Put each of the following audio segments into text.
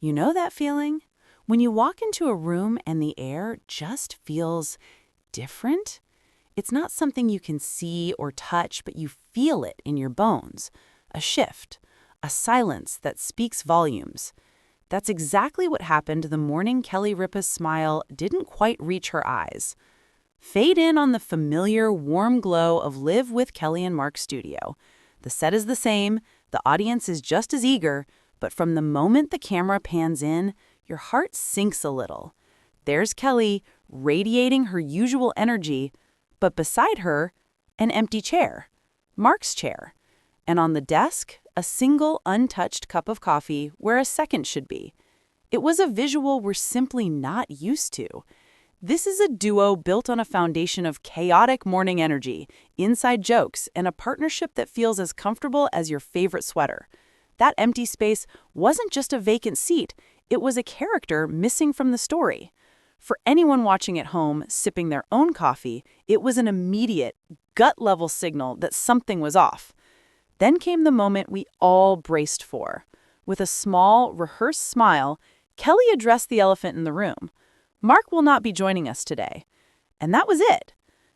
You know that feeling? When you walk into a room and the air just feels different? It's not something you can see or touch, but you feel it in your bones. A shift, a silence that speaks volumes. That's exactly what happened the morning Kelly Ripa's smile didn't quite reach her eyes. Fade in on the familiar, warm glow of Live with Kelly&Mark studio. The set is the same, the audience is just as eager, but from the moment the camera pans in, your heart sinks a little. There's Kelly, radiating her usual energy, but beside her, an empty chair. Mark's chair. And on the desk, a single untouched cup of coffee where a second should be. It was a visual we're simply not used to. This is a duo built on a foundation of chaotic morning energy, inside jokes, and a partnership that feels as comfortable as your favorite sweater. That empty space wasn't just a vacant seat, it was a character missing from the story. For anyone watching at home, sipping their own coffee, it was an immediate, gut-level signal that something was off. Then came the moment we all braced for. With a small, rehearsed smile, Kelly addressed the elephant in the room. Mark will not be joining us today. And that was it.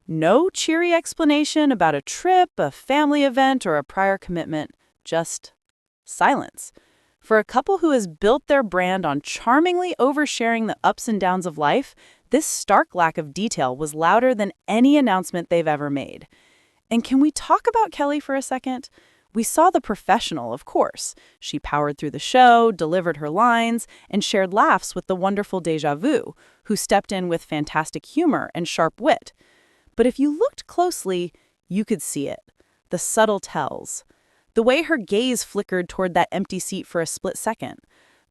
No cheery explanation about a trip, a family event, or a prior commitment. Just silence. For a couple who has built their brand on charmingly oversharing the ups and downs of life, this stark lack of detail was louder than any announcement they've ever made. And can we talk about Kelly for a second? We saw the professional, of course. She powered through the show, delivered her lines, and shared laughs with the wonderful Deja Vu, who stepped in with fantastic humor and sharp wit. But if you looked closely, you could see it. The subtle tells. The way her gaze flickered toward that empty seat for a split second.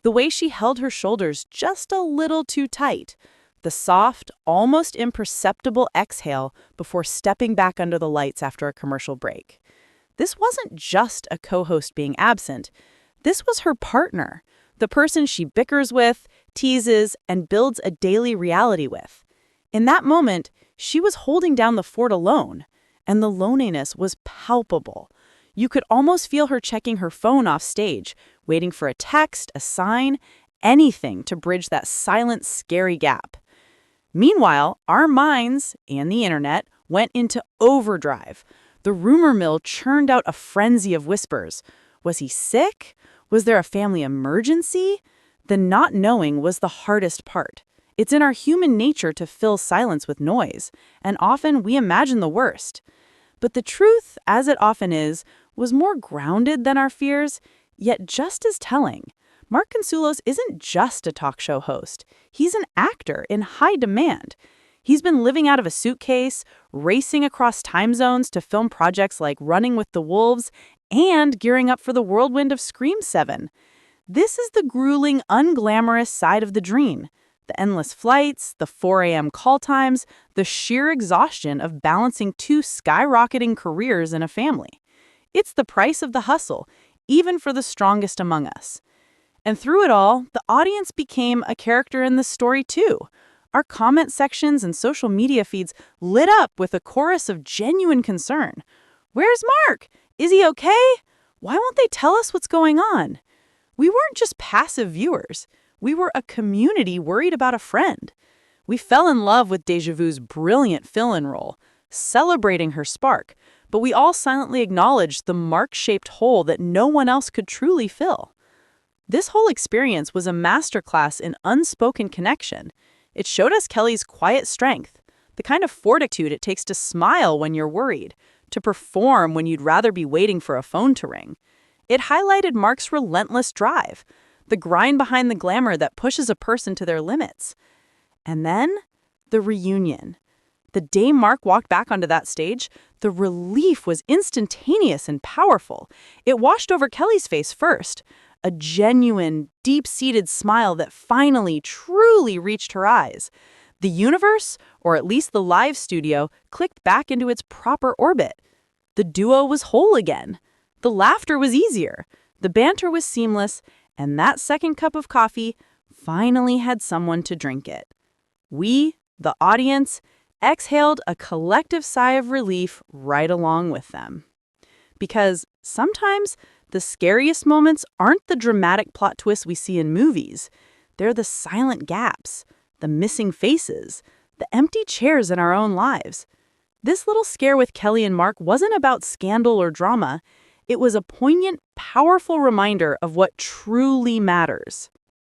The way she held her shoulders just a little too tight. The soft, almost imperceptible exhale before stepping back under the lights after a commercial break. This wasn't just a co-host being absent. This was her partner, the person she bickers with, teases, and builds a daily reality with. In that moment, she was holding down the fort alone, and the loneliness was palpable. You could almost feel her checking her phone off stage, waiting for a text, a sign, anything to bridge that silent, scary gap. Meanwhile, our minds and the internet went into overdrive. The rumor mill churned out a frenzy of whispers. Was he sick? Was there a family emergency? The not knowing was the hardest part. It's in our human nature to fill silence with noise, and often we imagine the worst. But the truth, as it often is, was more grounded than our fears, yet just as telling. Mark Consuelos isn't just a talk show host. He's an actor in high demand. He's been living out of a suitcase, racing across time zones to film projects like Running with the Wolves, and gearing up for the whirlwind of Scream 7. This is the grueling, unglamorous side of the dream. The endless flights, the 4 a.m. call times, the sheer exhaustion of balancing two skyrocketing careers in a family. It's the price of the hustle, even for the strongest among us. And through it all, the audience became a character in the story too. Our comment sections and social media feeds lit up with a chorus of genuine concern. Where's Mark? Is he okay? Why won't they tell us what's going on? We weren't just passive viewers. We were a community worried about a friend. We fell in love with Deja Vu's brilliant fill-in role, celebrating her spark, but we all silently acknowledged the Mark-shaped hole that no one else could truly fill. This whole experience was a masterclass in unspoken connection. It showed us Kelly's quiet strength, the kind of fortitude it takes to smile when you're worried, to perform when you'd rather be waiting for a phone to ring. It highlighted Mark's relentless drive, the grind behind the glamour that pushes a person to their limits. And then, the reunion. The day Mark walked back onto that stage, the relief was instantaneous and powerful. It washed over Kelly's face first, a genuine, deep-seated smile that finally, truly reached her eyes. The universe, or at least the live studio, clicked back into its proper orbit. The duo was whole again. The laughter was easier. The banter was seamless, and that second cup of coffee finally had someone to drink it. We, the audience, exhaled a collective sigh of relief right along with them. Because sometimes The scariest moments aren't the dramatic plot twists we see in movies. They're the silent gaps, the missing faces, the empty chairs in our own lives. This little scare with Kelly and Mark wasn't about scandal or drama. It was a poignant, powerful reminder of what truly matters.